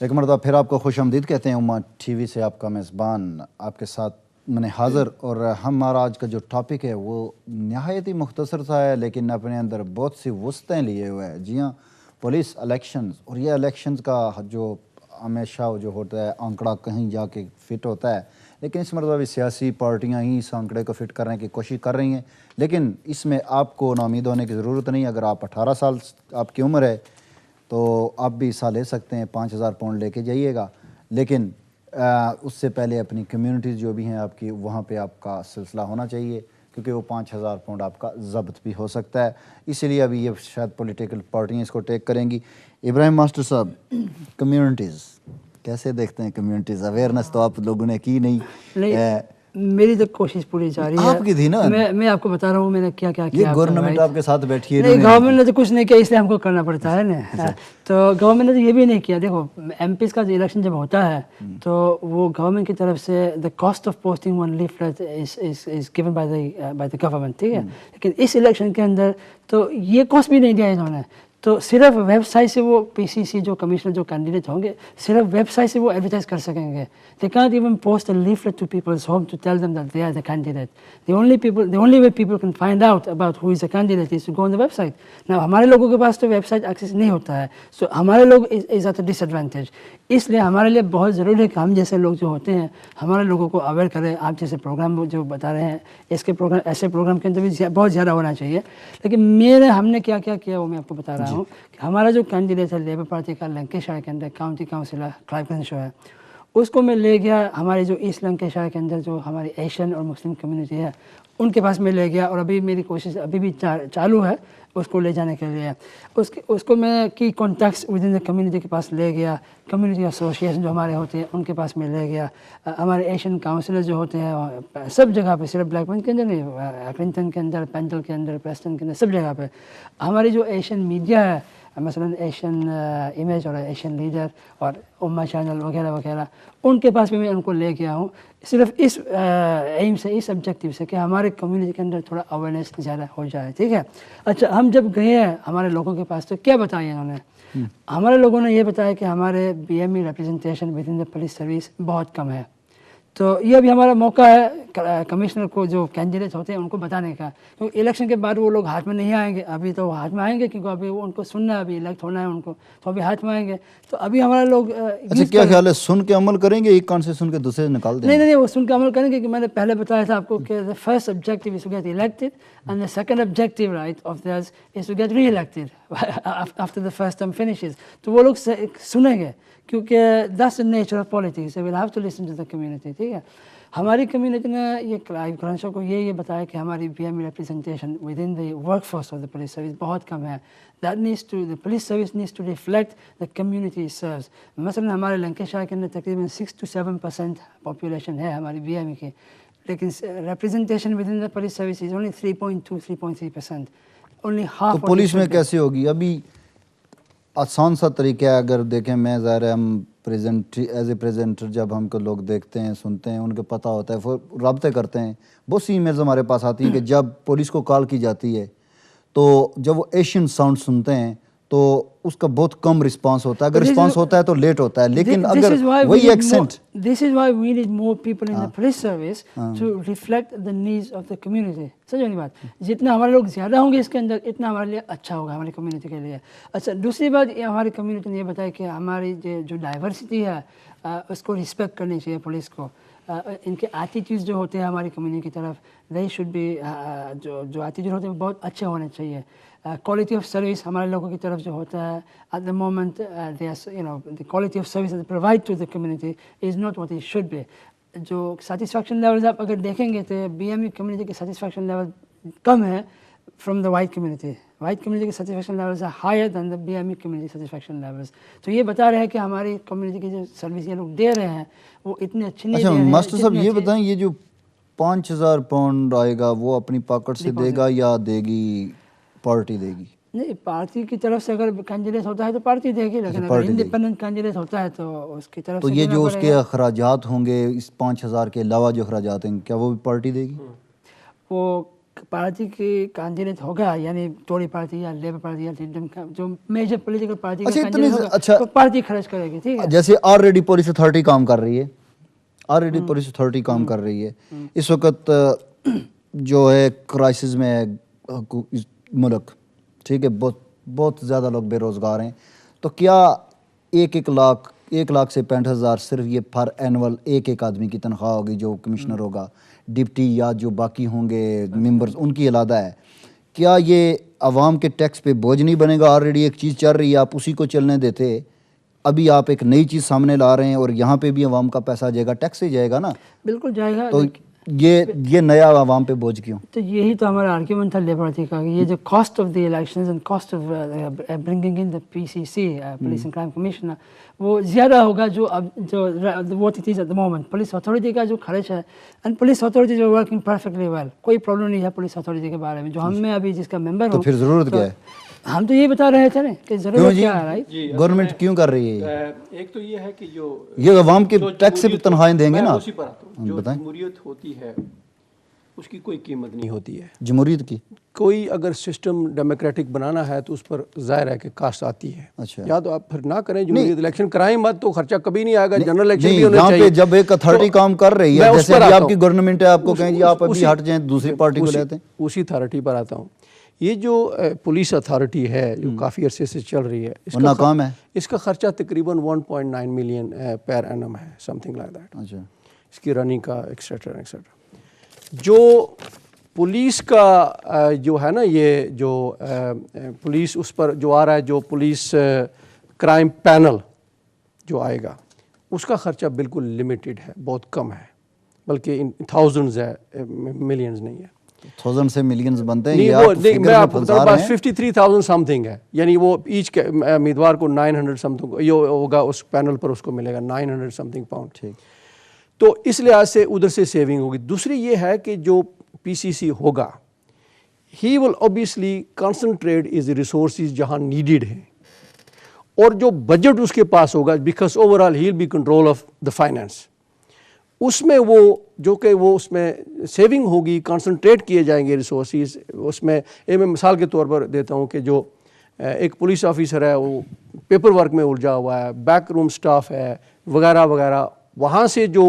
ایک مرتبہ پھر آپ کو خوش آمدید کہتے ہیں۔ امہ ٹی وی سے آپ کا میزبان آپ کے ساتھ میں نے حاضر، اور ہمارا آج کا جو ٹاپک ہے وہ نہایت ہی مختصر سا ہے لیکن اپنے اندر بہت سی وسعتیں لیے ہوئے ہے۔ جی ہاں، پولیس الیکشنز، اور یہ الیکشنز کا جو ہمیشہ جو ہوتا ہے آنکڑا کہیں جا کے فٹ ہوتا ہے، لیکن اس مرتبہ بھی سیاسی پارٹیاں ہی اس آنکڑے کو فٹ کرنے کی کوشش کر رہی ہیں، لیکن اس میں آپ کو ناامید ہونے کی ضرورت نہیں۔ اگر آپ 18 سال آپ کی عمر ہے تو آپ بھی حصہ لے سکتے ہیں، 5,000 پاؤنڈ لے کے جائیے گا، لیکن اس سے پہلے اپنی کمیونٹیز جو بھی ہیں آپ کی، وہاں پہ آپ کا سلسلہ ہونا چاہیے، کیونکہ وہ 5,000 پاؤنڈ آپ کا ضبط بھی ہو سکتا ہے۔ اسی لیے ابھی یہ شاید پولیٹیکل پارٹیاں اس کو ٹیک کریں گی۔ ابراہیم ماسٹر صاحب، کمیونٹیز کیسے دیکھتے ہیں؟ کمیونٹیز اویئرنیس تو آپ لوگوں نے کی نہیں۔ میری تو کوشش پوری جاری ہے۔ آپ کی تھی نا، میں آپ کو بتا رہا ہوں میں نے کیا کیا کیا۔ یہ گورنمنٹ آپ کے ساتھ بیٹھی ہے؟ نہیں، گورنمنٹ نے تو کچھ نہیں کیا، اس لیے ہم کو کرنا پڑتا ہے نا۔ تو گورنمنٹ نے تو یہ بھی نہیں کیا۔ دیکھو، ایم پیز کا جو الیکشن جب ہوتا ہے تو وہ گورنمنٹ کی طرف سے the cost of posting one leaflet is given by the government, ٹھیک ہے۔ لیکن اس الیکشن کے اندر تو یہ کاسٹ بھی نہیں دیا انہوں نے، تو صرف ویب سائٹ سے وہ پی سی سی جو کمشنر جو کینڈیڈیٹ ہوں گے صرف ویب سائٹ سے وہ ایڈورٹائز کر سکیں گے۔ They can't even post a leaflet to people's home to tell them that they are the candidate. The only way people can find out about who is the candidate is to go on the website. Now ہمارے لوگوں کے پاس تو web site access نہیں ہوتا ہے، سو ہمارے لوگ از at a dish advantage. اس لیے ہمارے لیے بہت ضروری ہے کہ ہم جیسے لوگ جو ہوتے ہیں ہمارے لوگوں کو اویئر کریں۔ آپ جیسے پروگرام جو بتا رہے ہیں، اس کے پروگرام ایسے پروگرام کے اندر بھی بہت زیادہ ہونا چاہیے۔ لیکن ہم نے کیا کیا کیا وہ میں آپ کو بتا رہا ہوں کہ ہمارا جو کینڈیڈیٹ ہے لیبر پارٹی کا لینکیشائر کے اندر کاؤنٹی کاؤنسلر کلائیو کرنشو ہے، اس کو میں لے گیا ہمارے جو ایسٹ لینکیشائر کے اندر جو ہماری ایشین اور مسلم کمیونٹی ہے ان کے پاس میں لے گیا، اور ابھی میری کوشش ابھی بھی چالو ہے اس کو لے جانے کے لیے۔ اس کو میں کی contacts with in the community کے پاس لے گیا، کمیونٹی ایسوسیشن جو ہمارے ہوتے ہیں ان کے پاس میں لے گیا، ہمارے ایشین کاؤنسلر جو ہوتے ہیں سب جگہ پہ، صرف بلیک پوائنٹ کے اندر نہیں، ایکلنگٹن کے اندر، پینڈل کے اندر، پریسٹن کے اندر، سب جگہ پہ۔ ہماری جو ایشین میڈیا ہے، مثلا ایشین امیج اور ایشین لیڈر اور امہ چینل وغیرہ وغیرہ، ان کے پاس بھی میں ان کو لے گیا ہوں، صرف اس ایم سے، اس آبجیکٹیو سے کہ ہمارے کمیونٹی کے اندر تھوڑا اویئرنیس زیادہ ہو جائے، ٹھیک ہے۔ اچھا، ہم جب گئے ہیں ہمارے لوگوں کے پاس تو کیا بتایا انہوں نے؟ ہمارے لوگوں نے یہ بتایا کہ ہمارے B M E representation with in the police service بہت کم ہے۔ تو یہ بھی ہمارا موقع ہے کمشنر کو، جو کینڈیڈیٹ ہوتے ہیں ان کو بتانے کا، کیونکہ الیکشن کے بعد وہ لوگ ہاتھ میں نہیں آئیں گے، ابھی تو وہ ہاتھ میں آئیں گے کیونکہ ابھی وہ ان کو سننا ہے، ابھی الیکٹ ہونا ہے ان کو، تو ابھی ہاتھ میں آئیں گے۔ تو ابھی ہمارے لوگ اچھا، کیا خیال ہے، سن کے عمل کریں گے، ایک کان سے سن کے دوسرے سے نکال دیں گے؟ نہیں، وہ سن کے عمل کریں گے کہ میں نے پہلے بتایا تھا آپ کو کہ the first objective is to get elected and the second objective right of theirs is to get re-elected after the first term finishes۔ تو وہ لوگ سنیں گے کیونکہ that's the nature of politics, they will have to listen to the community، ٹھیک ہے۔ ہماری community نے یہ کلائیو کرنشو کو یہ بتایا کہ ہماری B M E representation with in the work force of the police service بہت کم ہے۔ the police service needs to reflect the community it serves۔ مثلا ہمارے لینکیشائر کے اندر تقریباً 6 to 7% پاپولیشن ہے ہماری بی ایم ای کی، لیکن representation with in the police service is only 3.2-3.3%، only half. تو پولیس میں کیسے ہوگی؟ ابھی آسان سا طریقہ ہے، اگر دیکھیں، میں ظاہر ہے ہم ایز اے پریزنٹر جب ہم کو لوگ دیکھتے ہیں، سنتے ہیں، ان کو پتہ ہوتا ہے، رابطے کرتے ہیں، بہت سی ای میلز ہمارے پاس آتی ہیں کہ جب پولیس کو کال کی جاتی ہے تو جب وہ ایشین ساؤنڈ سنتے ہیں تو اس کا بہت کم رسپانس ہوتا ہے، اگر رسپانس ہوتا ہے تو لیٹ ہوتا ہے، لیکن اگر وہی accent. This is why we need more people in the police service to reflect the needs of the community۔ سمجھو نہیں بات؟ جتنا ہمارے لوگ زیادہ ہوں گے اس کے اندر اتنا ہمارے لیے اچھا ہوگا، ہماری کمیونٹی کے لیے۔ اچھا، دوسری بات ہماری کمیونٹی نے یہ بتایا کہ ہماری جو ڈائیورسٹی ہے اس کو رسپیکٹ کرنی چاہیے پولیس کو۔ ان کے ایٹیٹیوڈ جو ہوتے ہیں ہماری کمیونٹی کی طرف، they should be جو ایٹیٹیوڈ ہوتے ہیں بہت اچھے ہونے چاہیے۔ کوالٹی آف سروس ہمارے لوگوں کی طرف جو ہوتا ہے at the moment the quality of service that they provide to the community is not what it should be۔ جو سیٹسفیکشن لیولز آپ اگر دیکھیں گے تو بی ایم ای کمیونٹی کے سیٹسفیکشن لیول کم ہے from the white community. White community کے satisfaction levels are higher than the B M E community satisfaction levels. تو یہ بتا رہے ہیں کہ ہماری کمیونٹی کی جو سروس یہ لوگ دے رہے ہیں وہ اتنے اچھے نہیں دے رہے ہیں۔ ماسٹر صاحب یہ بتائیں، یہ جو 5,000 پاؤنڈ آئے گا وہ اپنی پاکٹ سے دے گا یا دے گی پارٹی دے گی؟ نہیں، پارٹی کی طرف سے اگر کینڈیڈیٹ ہوتا ہے تو پارٹی دے گی، لیکن اگر انڈیپینڈنٹ کینڈیڈیٹ ہوتا ہے تو اس کی طرف سے۔ تو یہ جو اس کے اخراجات ہوں گے اس 5,000 کے علاوہ جو اخراجات ہیں، کیا وہ بھی پارٹی دے گی؟ وہ पार्टी की कैंडिडेट होगा, यानी टोरी पार्टी या लेबर पार्टी या जो मेजर पॉलिटिकल पार्टी का अच्छा, इतनी कैंडिडेट होगा, अच्छा, तो पार्टी खर्च करेगी, ठीक है। जैसे ऑलरेडी पुलिस अथॉरिटी काम कर रही है, ऑलरेडी पुलिस अथॉरिटी काम कर रही है इस वक्त जो है क्राइसिस में है मुल्क, ठीक है, बहुत ज़्यादा लोग बेरोज़गार हैं, तो क्या 1 लाख से 65,000 सिर्फ ये पर एनुअल एक आदमी की तनख्वाह होगी जो कमिश्नर होगा, डिप्टी या जो बाकी होंगे मेंबर्स उनकी अलादा है, क्या ये आवाम के टैक्स पे बोझ नहीं बनेगा? ऑलरेडी एक चीज़ चल रही है, आप उसी को चलने देते, अभी आप एक नई चीज़ सामने ला रहे हैं और यहाँ पे भी आवाम का पैसा जाएगा, टैक्स से जाएगा ना, बिल्कुल जाएगा। तो ये नया आवाम पे बोझ क्यों? तो यही तो हमारा आर्ग्यूमेंट था लेबर पार्टी का, ये जो cost of the elections and cost of bringing in the PCC police and crime commission वो ज़्यादा होगा जो अब जो what it is at the moment. Police authority का जो खर्च है, एंड पुलिस अथॉरिटी जो वर्किंग परफेक्टली वेल, कोई प्रॉब्लम नहीं है पुलिस अथॉरिटी के बारे में, जो हम मैं अभी जिसका मेंबर हूँ। तो फिर ज़रूरत क्या है? हम तो यही बता रहे थे ना कि ज़रूरत क्या है, राइट? गवर्नमेंट क्यों कर रही है? एक तो ये है कि जो ये आवाम के टैक्स से भी तनख्वाहें देंगे ना, उसी पर आता हूँ, जो जमहूरियत होती है उसकी कोई कीमत नहीं होती है। जमहूरियत की कोई अगर सिस्टम डेमोक्रेटिक बनाना है तो उस पर जाहिर है कि कास्ट आती है। अच्छा, या तो आप फिर ना करें जमहूरियत, इलेक्शन कराएं मत, तो खर्चा कभी नहीं आएगा। जनरल इलेक्शन भी होने यहाँ चाहिए। पे जब एक अथॉरिटी काम कर रही है, जैसे अभी आपकी गवर्नमेंट है, आपको कहें जी आप अभी हट जाएं, दूसरी पार्टी को लेते हैं। उसी अथॉरिटी पर आता हूँ। ये जो पुलिस अथॉरिटी है जो काफ़ी अरसे से चल रही है, नाकाम है, इसका खर्चा तकरीबन 1.9 मिलियन पर एनम है, समथिंग लाइक दैट। अच्छा, इसकी रनिंग का एक्सेट्रा एक्सेट्रा। जो पुलिस का जो है ना, ये जो पुलिस उस पर जो आ रहा है, जो पुलिस क्राइम पैनल जो आएगा, उसका खर्चा बिल्कुल लिमिटेड है, बहुत कम है, बल्कि इन थाउजेंड्स है, मिलियंस नहीं है। थाउजेंड से मिलियंस बनते हैं। नहीं, ये वो आप फिगर मैं में आपको फंसा बता रहे रहा हूं, 53,000 समथिंग है, यानी वो ईच उम्मीदवार को 900 समथिंग ये होगा, उस पैनल पर उसको मिलेगा 900 समथिंग पाउंड। ठीक, तो इस लिहाज से उधर से सेविंग होगी। दूसरी ये है कि जो पीसीसी होगा, he will obviously concentrate is resources जहां नीडेड है, और जो बजट उसके पास होगा, because overall he will be control of the finance, उसमें वो जो कि वो उसमें सेविंग होगी, कंसंट्रेट किए जाएंगे रिसोर्सेज उसमें। एक मैं मिसाल के तौर पर देता हूँ कि जो एक पुलिस ऑफिसर है वो पेपर वर्क में उलझा हुआ है, बैक रूम स्टाफ है वगैरह वगैरह, वहाँ से जो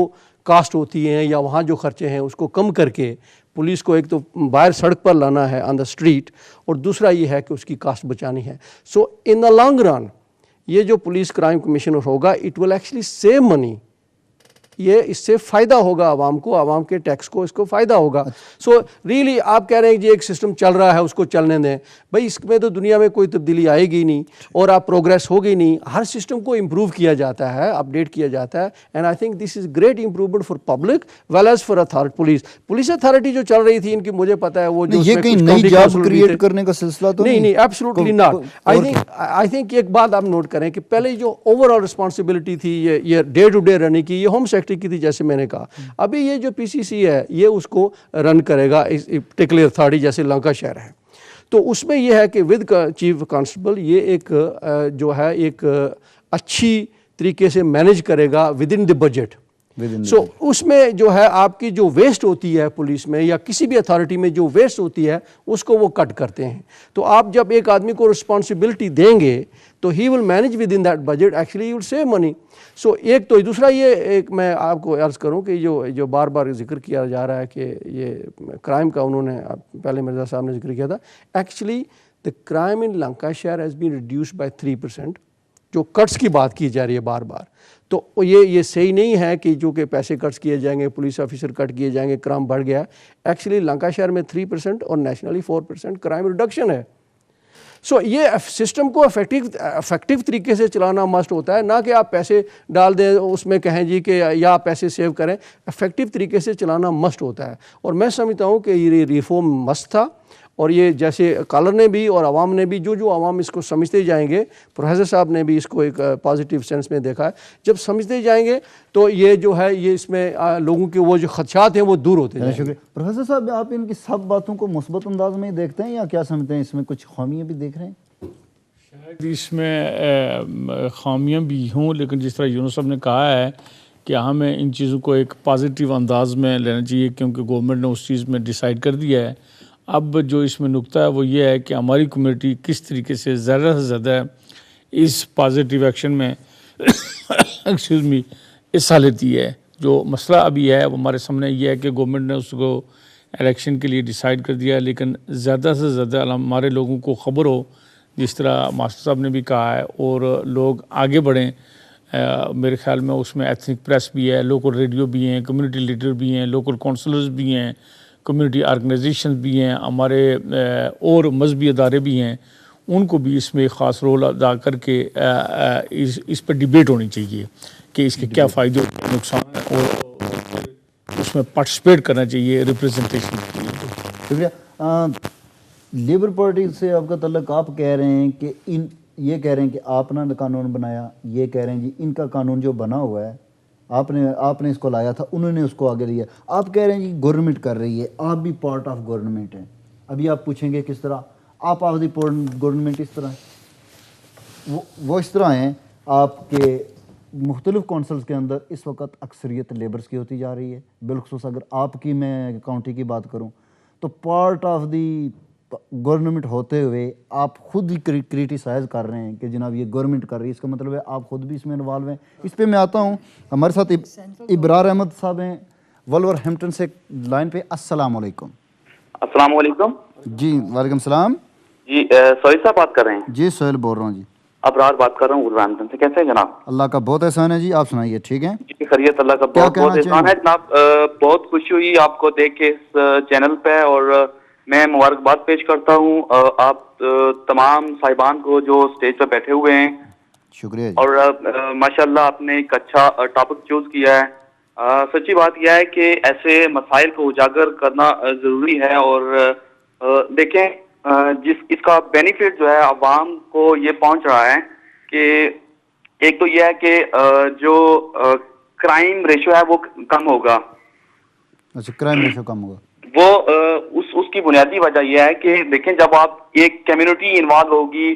कास्ट होती हैं या वहाँ जो खर्चे हैं उसको कम करके पुलिस को एक तो बाहर सड़क पर लाना है ऑन द स्ट्रीट, और दूसरा ये है कि उसकी कास्ट बचानी है। सो इन द लॉन्ग रन ये जो पुलिस क्राइम कमिश्नर होगा, it will actually save money, ये इससे फ़ायदा होगा आवाम को, आवाम के टैक्स को इसको फ़ायदा होगा। सो रियली आप कह रहे हैं कि एक सिस्टम चल रहा है उसको चलने दें, भाई इसमें तो दुनिया में कोई तब्दीली आएगी नहीं और आप प्रोग्रेस होगी नहीं। हर सिस्टम को इम्प्रूव किया जाता है, अपडेट किया जाता है, and I think this is great improvement for public well as for authority. Police authority जो चल रही थी इनकी, मुझे पता है वो जो ये कहीं नई जॉब क्रिएट करने का सिलसिला तो नहीं, एब्सोल्युटली नॉट। आई थिंक एक बात आप नोट करें कि पहले जो ओवरऑल रिस्पॉन्सिबिलिटी थी ये डे टू डे रनिंग की, ये होम सेक्रेटरी की थी, जैसे मैंने कहा। अभी ये जो पीसीसी है ये उसको रन करेगा इस पर्टिकुलर अथॉरिटी, जैसे लंकाशायर है। तो उसमें यह है कि विद चीफ कांस्टेबल ये एक जो है एक अच्छी तरीके से मैनेज करेगा विद इन द बजट। सो उसमें जो है आपकी जो वेस्ट होती है पुलिस में या किसी भी अथॉरिटी में जो वेस्ट होती है उसको वो कट करते हैं। तो आप जब एक आदमी को रिस्पॉन्सिबिलिटी देंगे तो he will manage within that budget, actually he will save money. So एक तो दूसरा ये एक मैं आपको अर्ज़ करूं कि जो बार बार जिक्र किया जा रहा है कि ये क्राइम का, उन्होंने पहले मिर्ज़ा साहब ने जिक्र किया था, actually the crime in Lancashire has been reduced by 3%। जो कट्स की बात की जा रही है बार बार, तो ये सही नहीं है कि जो कि पैसे कट्स किए जाएंगे, पुलिस ऑफिसर कट किए जाएंगे, क्राइम बढ़ गया। एक्चुअली लंकाशायर में 3% और नेशनली 4% क्राइम रिडक्शन है। सो ये सिस्टम को इफेक्टिव तरीके से चलाना मस्ट होता है, ना कि आप पैसे डाल दें उसमें कहें जी कि या पैसे सेव करें। इफेक्टिव तरीके से चलाना मस्ट होता है, और मैं समझता हूँ कि ये रिफॉर्म मस्ट था। और ये जैसे कॉलर ने भी और आवाम ने भी, जो आवाम इसको समझते जाएंगे, प्रोफेसर साहब ने भी इसको एक पॉजिटिव सेंस में देखा है, जब समझते जाएंगे तो ये जो है ये इसमें लोगों के वो जो खदशात हैं वो दूर होते हैं। शुक्रिया प्रोफेसर साहब, आप इनकी सब बातों को मुस्बत अंदाज में ही देखते हैं या क्या समझते हैं इसमें कुछ खामियां भी देख रहे हैं? शायद इसमें खामियां भी हों, लेकिन जिस तरह यूनुस साहब ने कहा है कि हमें इन चीज़ों को एक पॉजिटिव अंदाज में लेना चाहिए, क्योंकि गवर्नमेंट ने उस चीज़ में डिसाइड कर दिया है। اب جو اس میں نقطہ ہے وہ یہ ہے کہ ہماری کمیونٹی کس طریقے سے زیادہ سے زیادہ اس پازیٹیو ایکشن میں ایکسکیوز می حصہ لیتی ہے. جو مسئلہ ابھی ہے وہ ہمارے سامنے یہ ہے کہ گورنمنٹ نے اس کو الیکشن کے لیے ڈیسائیڈ کر دیا ہے، لیکن زیادہ سے زیادہ ہمارے لوگوں کو خبر ہو، جس طرح ماسٹر صاحب نے بھی کہا ہے، اور لوگ آگے بڑھیں. میرے خیال میں اس میں ایتھنک پریس بھی ہے، لوکل ریڈیو بھی ہیں، کمیونٹی لیڈر بھی ہیں، لوکل کونسلرز بھی ہیں، کمیونٹی آرگنائزیشن بھی ہیں، ہمارے اور مذہبی ادارے بھی ہیں. ان کو بھی اس میں خاص رول ادا کر کے اس پہ ڈیبیٹ ہونی چاہیے کہ اس کے کیا فائدے ہوتے ہیں، نقصان ہیں، اور اس میں پارٹیسپیٹ کرنا چاہیے ریپرزنٹیشن کے لیے. شکریہ. لیبر پارٹی سے آپ کا تعلق، آپ کہہ رہے ہیں کہ یہ کہہ رہے ہیں کہ آپ نے قانون بنایا، یہ کہہ رہے ہیں جی ان کا قانون جو بنا ہوا ہے آپ نے اس کو لایا تھا، انہوں نے اس کو آگے لیا. آپ کہہ رہے ہیں جی گورنمنٹ کر رہی ہے، آپ بھی پارٹ آف گورنمنٹ ہیں. ابھی آپ پوچھیں گے کس طرح آپ آف دی گورنمنٹ، اس طرح وہ اس طرح ہیں. آپ کے مختلف کونسلز کے اندر اس وقت اکثریت لیبرز کی ہوتی جا رہی ہے، بالخصوص اگر آپ کی میں کاؤنٹی کی بات کروں تو پارٹ آف دی گورنمنٹ ہوتے ہوئے آپ خود ہی کریٹیسائز کر رہے ہیں کہ جناب یہ گورنمنٹ کر رہی ہے. اس کا مطلب ہے آپ خود بھی اس میں انوالو ہیں. اس پہ میں آتا ہوں، ہمارے ساتھ ابرار احمد صاحب ہیں ولور ہیمپٹن سے لائن پہ. السلام علیکم. السلام علیکم. جی وعلیکم السلام. جی سہیل صاحب بات کر رہے ہیں؟ جی سہیل بول رہا ہوں. جی ابرار بات کر رہا ہوں ولورہمپٹن سے. کیسے ہیں جناب؟ اللہ کا بہت احسان ہے. جی آپ سنائیے. ٹھیک ہے جی خیریت، اللہ کا بہت بہت احسان ہے جناب. بہت خوشی ہوئی آپ کو دیکھ کے اس چینل پہ، اور میں مبارکباد پیش کرتا ہوں آپ تمام صاحبان کو جو اسٹیج پہ بیٹھے ہوئے ہیں. شکریہ جی. اور ماشاءاللہ آپ نے ایک اچھا ٹاپک چوز کیا ہے. سچی بات یہ ہے کہ ایسے مسائل کو اجاگر کرنا ضروری ہے، اور دیکھیں اس کا بینیفٹ جو ہے عوام کو یہ پہنچ رہا ہے کہ ایک تو یہ ہے کہ جو کرائم ریشو ہے وہ کم ہوگا. اچھا، کرائم ریشو کم ہوگا. وہ اس کی بنیادی وجہ یہ ہے کہ دیکھیں جب آپ ایک کمیونٹی انوالو ہوگی،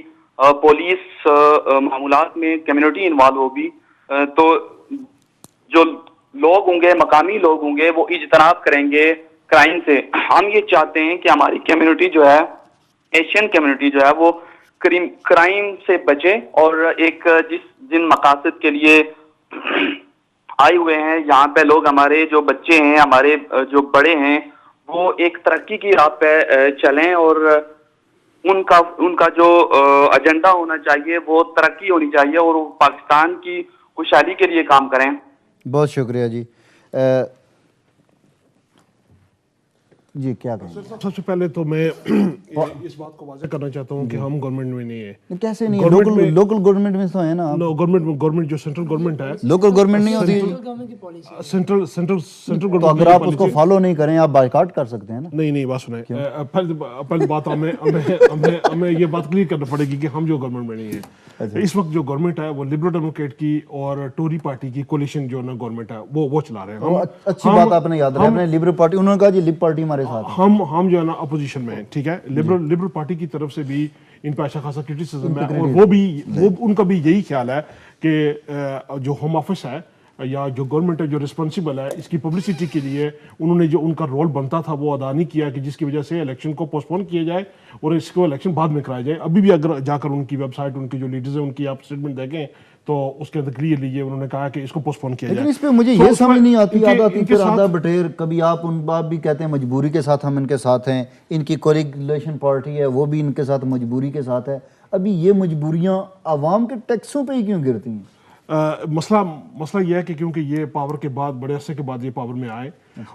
پولیس معاملات میں کمیونٹی انوالو ہوگی، تو جو لوگ ہوں گے، مقامی لوگ ہوں گے، وہ اجتناب کریں گے کرائم سے. ہم یہ چاہتے ہیں کہ ہماری کمیونٹی جو ہے، ایشین کمیونٹی جو ہے، وہ کرائم سے بچے، اور ایک جن مقاصد کے لیے آئے ہوئے ہیں یہاں پہ لوگ، ہمارے جو بچے ہیں، ہمارے جو بڑے ہیں، وہ ایک ترقی کی راہ پہ چلیں، اور ان کا جو ایجنڈا ہونا چاہیے وہ ترقی ہونی چاہیے، اور وہ پاکستان کی خوشحالی کے لیے کام کریں. بہت شکریہ جی. جی کیا کہیں؟ سب سے پہلے تو میں اس بات کو واضح کرنا چاہتا ہوں کہ ہم گورنمنٹ میں نہیں ہیں. کیسے نہیں؟ لوکل گورنمنٹ میں تو ہے نا. گورنمنٹ جو سینٹرل گورنمنٹ ہے، لوکل گورنمنٹ نہیں ہوتی. سینٹرل تو گورنمنٹ اگر آپ اس کو فالو نہیں کریں آپ بائیکاٹ کر سکتے ہیں نا. نہیں بات سنیں. پہلی بات ہمیں یہ بات کلیئر کرنا پڑے گی کہ ہم جو گورنمنٹ میں نہیں ہیں. اس وقت جو گورنمنٹ ہے وہ لبرل ڈیموکریٹ کی اور ٹوری پارٹی کی کولیشن جو نا گورنمنٹ ہے وہ چلا رہے ہیں. اچھی بات آپ نے یاد رکھا. آپ نے لبرل پارٹی، انہوں نے کہا جی لب پارٹی ہمارے ساتھ. ہم جو ہے نا اپوزیشن میں ہیں. ٹھیک ہے، لبرل پارٹی کی طرف سے بھی ان پہ اچھا خاصا کرٹیسزم ہے، اور ان کا بھی یہی خیال ہے کہ جو ہوم آفس ہے یا جو گورنمنٹ ہے جو رسپانسیبل ہے اس کی پبلسٹی کے لیے انہوں نے جو ان کا رول بنتا تھا وہ ادا نہیں کیا، کہ جس کی وجہ سے الیکشن کو پوسٹ پون کیا جائے اور اس کو الیکشن بعد میں کرایا جائے. ابھی بھی اگر جا کر ان کی ویب سائٹ، ان کے جو لیڈرز ہیں، ان کی آپ اسٹیٹمنٹ دیکھیں تو اس کے اندر کلیئرلی یہ انہوں نے کہا کہ اس کو پوسٹ پون کیا جائے. لیکن اس پہ مجھے یہ سمجھ نہیں آتی، آدھا بٹیر. کبھی آپ بھی کہتے ہیں مجبوری کے ساتھ ہم ان کے ساتھ ہیں، ان کی کولیگلیشن پارٹی ہے وہ بھی ان کے ساتھ مجبوری کے ساتھ ہے. ابھی یہ مجبوریاں عوام کے ٹیکسوں پہ ہی کیوں گرتی ہیں؟ مسئلہ یہ ہے کہ کیونکہ یہ پاور کے بعد، بڑے عرصے کے بعد یہ پاور میں آئے،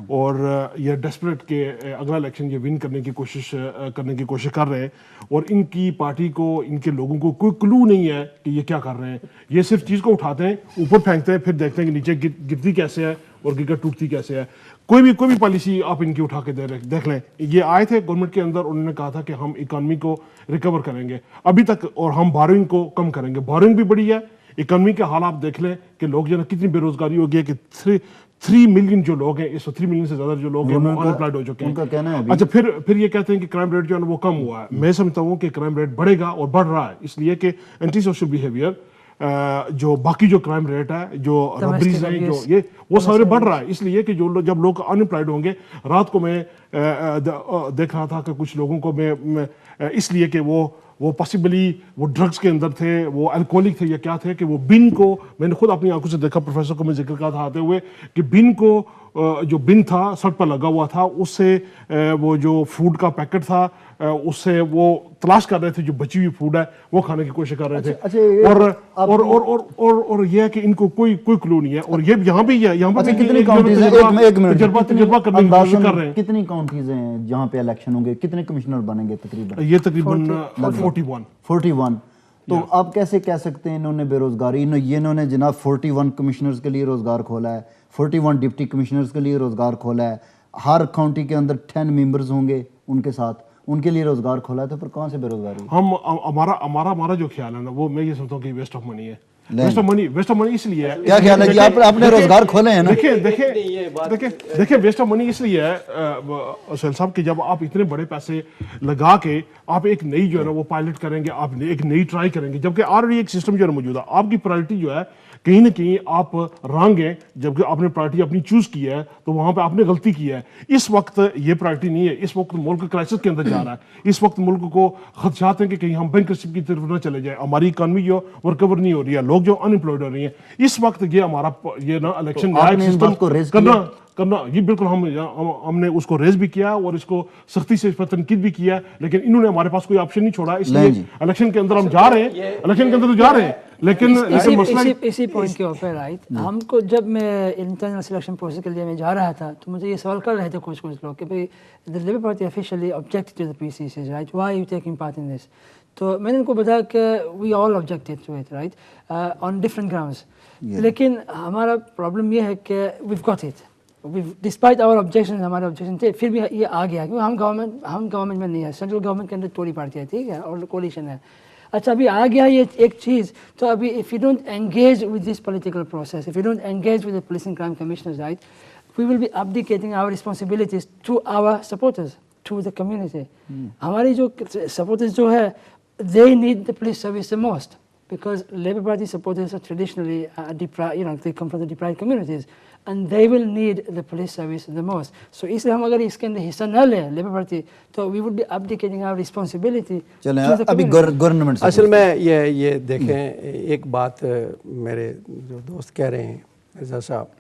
اور یہ ڈیسپریٹ کے اگلا الیکشن یہ ون کرنے کی کوشش کر رہے ہیں، اور ان کی پارٹی کو، ان کے لوگوں کو کوئی کلو نہیں ہے کہ یہ کیا کر رہے ہیں. یہ صرف چیز کو اٹھاتے ہیں، اوپر پھینکتے ہیں، پھر دیکھتے ہیں کہ نیچے گرتی کیسے ہے اور گر ٹوٹتی کیسے ہے. کوئی بھی پالیسی آپ ان کی اٹھا کے دیکھ لیں. یہ آئے تھے گورنمنٹ کے اندر، انہوں نے کہا تھا کہ ہم اکانومی کو ریکور کریں گے ابھی تک، اور ہم بارونگ کو کم کریں گے. بارونگ بھی بڑی ہے. اکانومی کے حال آپ دیکھ لیں کہ لوگ جو ہے کتنی بے روزگاری ہو گئی ہے، کہ 3 ملین جو لوگ ہیں، اس 3 ملین سے زیادہ جو لوگ ہیں وہ ان امپلائڈ ہو چکے ہیں. اچھا، پھر یہ کہتے ہیں کہ کرائم ریٹ جو ہے نا وہ کم ہوا ہے. میں سمجھتا ہوں کہ کرائم ریٹ بڑھے گا اور بڑھ رہا ہے، اس لیے کہ اینٹی سوشل بیہیویئر जो बाकी जो क्राइम रेट है, जो रबरीज हैं, जो ये वो सारे बढ़ रहा है, इसलिए कि जब लोग अनएम्प्लॉयड होंगे, रात को मैं देख रहा था कि कुछ लोगों को मैं इसलिए कि वो पॉसिबली वो ड्रग्स के अंदर थे, वो अल्कोहलिक थे या क्या थे, कि वो बिन को मैंने खुद अपनी आंखों से देखा, प्रोफेसर को मैं जिक्र कहा था आते हुए, कि बिन को जो बिन था सड़क पर लगा हुआ था, उससे वो जो फूड का पैकेट था उससे वो तलाश कर रहे थे, जो बची हुई फूड है वो खाने की कोशिश कर रहे थे। और ये है कि इनको कोई क्लू नहीं है। और ये यहाँ पे कितनी काउंटीज हैं, तजुर्बा करने की कोशिश कर रहे हैं। कितनी काउंटीज हैं जहाँ पे इलेक्शन होंगे, कितने कमिश्नर बनेंगे तकरीबन? ये तकरीबन 41। तो आप कैसे कह सकते हैं इन्होंने बेरोजगारी, इन्होंने जनाब 41 कमिश्नर्स के लिए रोजगार खोला है, 41 डिप्टी कमिश्नर्स के लिए रोजगार खोला है, हर काउंटी के अंदर 10 मेंबर्स होंगे उनके साथ, उनके लिए रोजगार खोला है, तो फिर कौन से बेरोजगारी? हमारा जो ख्याल है ना, वो मैं ये समझता हूँ कि वेस्ट ऑफ मनी है। वेस्ट ऑफ मनी इसलिए है, क्या ख्याल है जी, आपने रोजगार खोले हैं ना? देखिए वेस्ट ऑफ मनी इसलिए है सोहेल साहब कि जब आप इतने बड़े पैसे लगा के आप एक नई जो है ना वो पायलट करेंगे, आप एक नई ट्राई करेंगे, जबकि ऑलरेडी एक सिस्टम जो है मौजूद है, आपकी प्रायोरिटी जो है कहीं ना कहीं आप रॉन्ग हैं, जबकि आपने प्रायोरिटी अपनी चूज की है तो वहां पे आपने गलती की है। इस वक्त ये प्रायोरिटी नहीं है, इस वक्त मुल्क क्राइसिस के अंदर जा रहा है, इस वक्त मुल्क को खदशात हैं कि कहीं हम बैंकरप्सी की तरफ ना चले जाए, हमारी इकॉनमी जो रिकवर नहीं हो रही है, लोग जो अनएम्प्लॉयड हो रही है। इस वक्त ये हमारा ये ना इलेक्शन करना ये बिल्कुल हमने उसको रेज भी किया और इसको सख्ती से इस पर तनकीद भी किया, लेकिन इन्होंने हमारे पास कोई ऑप्शन नहीं छोड़ा, इसलिए इलेक्शन के अंदर हम जा रहे हैं, इलेक्शन के अंदर तो जा रहे हैं, लेकिन इसी पॉइंट के ऊपर राइट, हमको जब मैं इंटरनल सिलेक्शन प्रोसेस के लिए मैं जा रहा था तो मुझे ये सवाल कर रहे थे कुछ लोग कि भाई the Labour Party officially objected to the PCC right, why you taking part in this? तो मैंने उनको बताया कि we all objected to it right, on different grounds, लेकिन हमारा प्रॉब्लम ये है कि we got it, despite our objection, हमारे ऑब्जेक्शन थे, फिर भी ये आ गया क्योंकि हम गवर्नमेंट में नहीं है, सेंट्रल गवर्नमेंट के अंदर टोरी पार्टी है, ठीक है, और कोलिशन है। अच्छा अभी आ गया ये एक चीज़, तो अभी if you don't engage with this political process, if you don't engage with the police and crime commissioners right, we will be abdicating our responsibilities to our supporters, to the community. हमारी जो supporters जो है, they need the police service the most because Labour Party supporters are traditionally they come from the deprived communities and they will need the police service the most. So इसलिए हम अगर इसके अंदर हिस्सा न लें लेबर पार्टी, तो we would be abdicating our responsibility. चलें अभी गवर्नमेंट असल में ये देखें, एक बात मेरे जो दोस्त कह रहे हैं मिर्ज़ा साहब,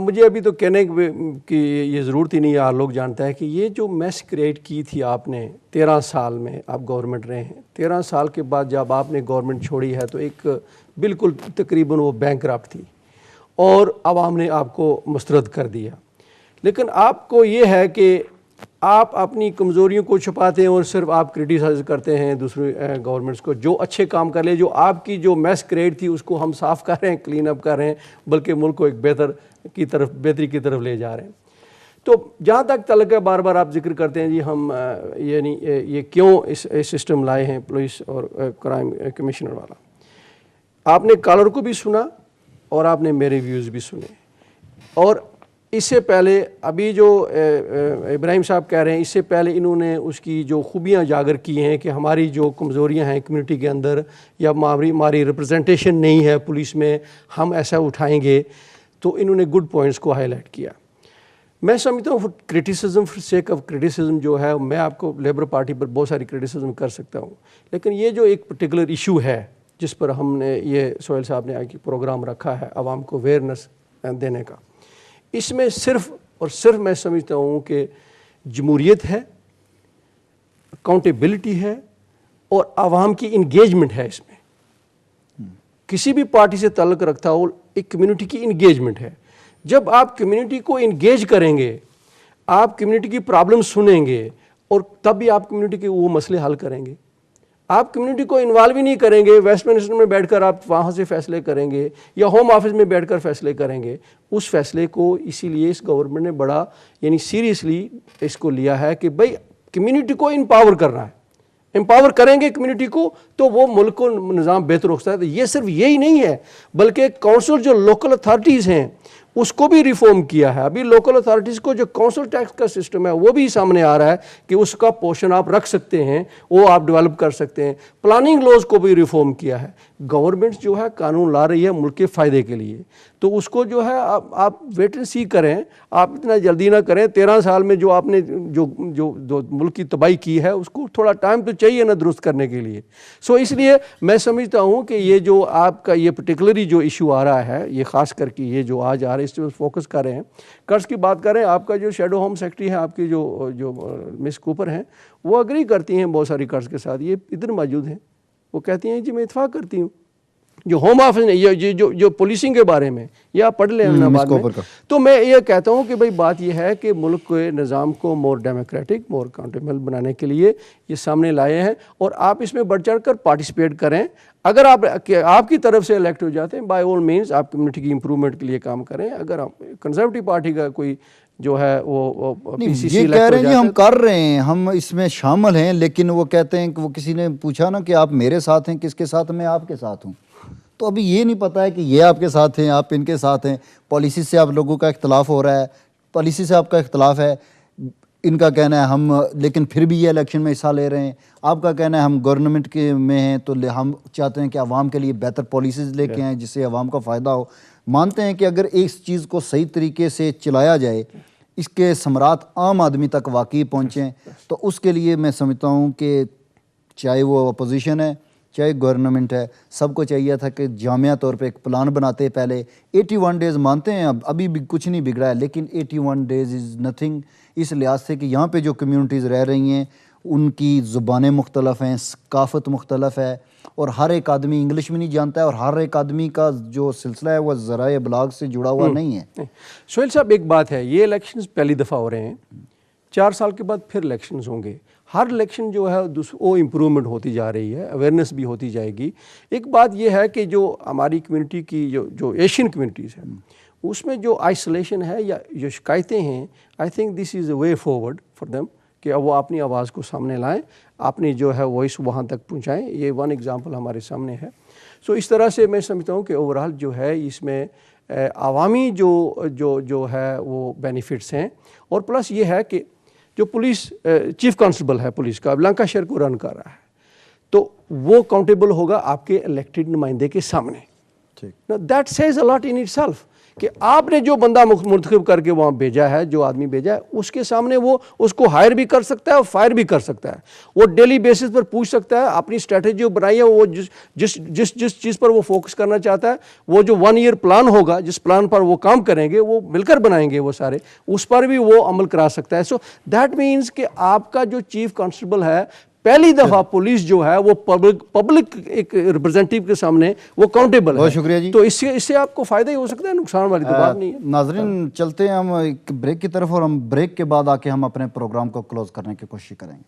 मुझे अभी तो कहने की ये ज़रूरत ही नहीं है, आप लोग जानता है कि ये जो मैस क्रिएट की थी आपने 13 साल में आप गवर्नमेंट रहे हैं, 13 साल के बाद जब आपने गवर्नमेंट छोड़ी है तो एक बिल्कुल तकरीबन वो बैंकरप्ट थी और आवाम ने आपको मुस्तरद कर दिया। लेकिन आपको ये है कि आप अपनी कमज़ोरियों को छुपाते हैं और सिर्फ आप क्रिटिसाइज़ करते हैं दूसरी गवर्नमेंट्स को, जो अच्छे काम कर ले, जो आपकी जो मैस क्रिएट थी उसको हम साफ़ कर रहे हैं, क्लीन अप कर रहे हैं, बल्कि मुल्क को एक बेहतरी की तरफ ले जा रहे हैं। तो जहाँ तक तल्लुक़ है, बार बार आप जिक्र करते हैं जी हम ये क्यों इस सिस्टम लाए हैं पुलिस और क्राइम कमिश्नर वाला। आपने कॉलर को भी सुना और आपने मेरे व्यूज़ भी सुने, और इससे पहले अभी जो इब्राहिम साहब कह रहे हैं, इससे पहले इन्होंने उसकी जो खूबियाँ उजागर की हैं कि हमारी जो कमज़ोरियाँ हैं कम्युनिटी के अंदर या हमारी रिप्रेजेंटेशन नहीं है पुलिस में, हम ऐसा उठाएंगे, तो इन्होंने गुड पॉइंट्स को हाईलाइट किया। मैं समझता हूँ criticism for sake of criticism जो है, मैं आपको लेबर पार्टी पर बहुत सारी क्रिटिसिज्म कर सकता हूँ, लेकिन ये जो एक पर्टिकुलर इशू है जिस पर हमने ये सोहेल साहब ने आगे प्रोग्राम रखा है आवाम को अवेयरनेस देने का, इसमें सिर्फ और सिर्फ मैं समझता हूँ कि जमहूरियत है, अकाउंटेबिलिटी है और आवाम की इंगेजमेंट है। इसमें किसी भी पार्टी से ताल्लुक़ रखता हो, एक कम्युनिटी की इंगेजमेंट है। जब आप कम्युनिटी को इंगेज करेंगे, आप कम्युनिटी की प्रॉब्लम सुनेंगे और तब भी आप कम्युनिटी के वो मसले हल करेंगे। आप कम्युनिटी को इन्वॉल्व ही नहीं करेंगे, वेस्टमिनिस्टर में बैठकर आप वहाँ से फैसले करेंगे या होम ऑफिस में बैठकर फैसले करेंगे, उस फैसले को इसीलिए इस गवर्नमेंट ने बड़ा यानी सीरियसली इसको लिया है कि भाई कम्युनिटी को एम्पावर करना है। एम्पावर करेंगे कम्युनिटी को तो वो मुल्क को निज़ाम बेहतर हो सकता है। तो ये सिर्फ यही नहीं है, बल्कि काउंसिल जो लोकल अथॉरिटीज़ हैं उसको भी रिफॉर्म किया है। अभी लोकल अथॉरिटीज़ को जो काउंसिल टैक्स का सिस्टम है वो भी सामने आ रहा है कि उसका पोर्शन आप रख सकते हैं, वो आप डेवलप कर सकते हैं। प्लानिंग लॉज को भी रिफॉर्म किया है। गवर्नमेंट जो है कानून ला रही है मुल्क के फ़ायदे के लिए, तो उसको जो है आप वेट एंड सी करें, आप इतना जल्दी ना करें। 13 साल में जो आपने जो मुल्क की तबाही की है उसको थोड़ा टाइम तो चाहिए ना दुरुस्त करने के लिए। सो इसलिए मैं समझता हूँ कि ये जो आपका ये पर्टिकुलरली जो इशू आ रहा है, ये ख़ास करके ये जो आज आ रहा है इस पर फोकस कर रहे हैं। कर्ज की बात करें, आपका जो शेडो होम सेक्रेटरी है, आपकी जो मिस कूपर हैं, वो अग्री करती हैं बहुत सारी कर्ज के साथ। ये इधर मौजूद हैं, वो कहती हैं जी मैं इत्फाक करती हूँ। जो होम ऑफिस ने ये जो पुलिसिंग के बारे में ये आप पढ़ लें बाद में। तो मैं ये कहता हूँ कि भाई बात ये है कि मुल्क के निज़ाम को मोर डेमोक्रेटिक, मोर अकाउंटेबल बनाने के लिए ये सामने लाए हैं, और आप इसमें बढ़ चढ़ कर पार्टिसिपेट करें। अगर आपकी तरफ से इलेक्ट हो जाते हैं, बाय ऑल मीन्स आप कम्युनिटी की इंप्रूवमेंट के लिए काम करें। अगर आप कंजर्वेटिव पार्टी का कोई जो है वो PCC ये कह रहे हैं जी हम कर रहे हैं, हम इसमें शामिल हैं, लेकिन वो कहते हैं कि वो किसी ने पूछा ना कि आप मेरे साथ हैं, किसके साथ? मैं आपके साथ हूँ। तो अभी ये नहीं पता है कि ये आपके साथ हैं, आप इनके साथ हैं। पॉलिसी से आप लोगों का इख्तलाफ हो रहा है, पॉलिसी से आपका इख्तलाफ है, इनका कहना है हम लेकिन फिर भी ये इलेक्शन में हिस्सा ले रहे हैं, आपका कहना है हम गवर्नमेंट के में हैं तो हम चाहते हैं कि आवाम के लिए बेहतर पॉलिसीज़ लेके आएँ जिससे आवाम का फ़ायदा हो। मानते हैं कि अगर इस चीज़ को सही तरीके से चलाया जाए, इसके समरात आम आदमी तक वाकई पहुँचें, तो उसके लिए मैं समझता हूँ कि चाहे वो अपोजिशन है चाहे गवर्नमेंट है, सबको चाहिए था कि जामिया तौर पे एक प्लान बनाते। पहले 81 डेज़ मानते हैं, अब अभी भी कुछ नहीं बिगड़ा है, लेकिन 81 डेज़ इज़ नथिंग इस लिहाज से कि यहाँ पे जो कम्यूनिटीज़ रह रही हैं उनकी ज़ुबानें मुख्तलफ़ हैं, सकाफ़त मुख्तलफ़ है, और हर एक आदमी इंग्लिश में नहीं जानता है, और हर एक आदमी का जो सिलसिला है वो ज़राए इब्लाग से जुड़ा हुआ नहीं है। सोहेल साहब, एक बात है, ये इलेक्शंस पहली दफ़ा हो रहे हैं, 4 साल के बाद फिर इलेक्शंस होंगे। हर इलेक्शन जो है वो इम्प्रूवमेंट होती जा रही है, अवेयरनेस भी होती जाएगी। एक बात ये है कि जो हमारी कम्युनिटी की जो एशियन कम्युनिटीज़ है उसमें जो आइसोलेशन है या जो शिकायतें हैं, आई think this is a way forward for them कि वो अपनी आवाज़ को सामने लाएं, अपनी जो है वॉइस वहाँ तक पहुँचाएँ। ये वन एग्ज़ाम्पल हमारे सामने है। सो इस तरह से मैं समझता हूँ कि ओवरऑल जो है इसमें आवामी जो है वो बेनिफिट्स हैं, और प्लस ये है कि जो पुलिस चीफ कांस्टेबल है पुलिस का, लंकाशायर को रन कर रहा है, तो वो अकाउंटेबल होगा आपके इलेक्टेड नुमाइंदे के सामने। ठीक, that says a lot in itself कि आपने जो बंदा मुंतखब करके वहाँ भेजा है, जो आदमी भेजा है, उसके सामने वो उसको हायर भी कर सकता है और फायर भी कर सकता है। वो डेली बेसिस पर पूछ सकता है, अपनी स्ट्रेटजी जो बनाई है वो जिस चीज़ पर वो फोकस करना चाहता है, वो जो 1 ईयर प्लान होगा, जिस प्लान पर वो काम करेंगे, वो मिलकर बनाएंगे वो सारे, उस पर भी वो अमल करा सकता है। सो दैट मीन्स कि आपका जो चीफ कांस्टेबल है, पहली दफा पुलिस जो है वो पब्लिक एक रिप्रेजेंटेटिव के सामने वो अकाउंटेबल है। बहुत शुक्रिया जी। तो इससे आपको फायदा ही हो सकता है, नुकसान वाली तो बात नहीं है। नाजरीन, चलते हैं हम एक ब्रेक की तरफ, और हम ब्रेक के बाद आके हम अपने प्रोग्राम को क्लोज करने की कोशिश करेंगे।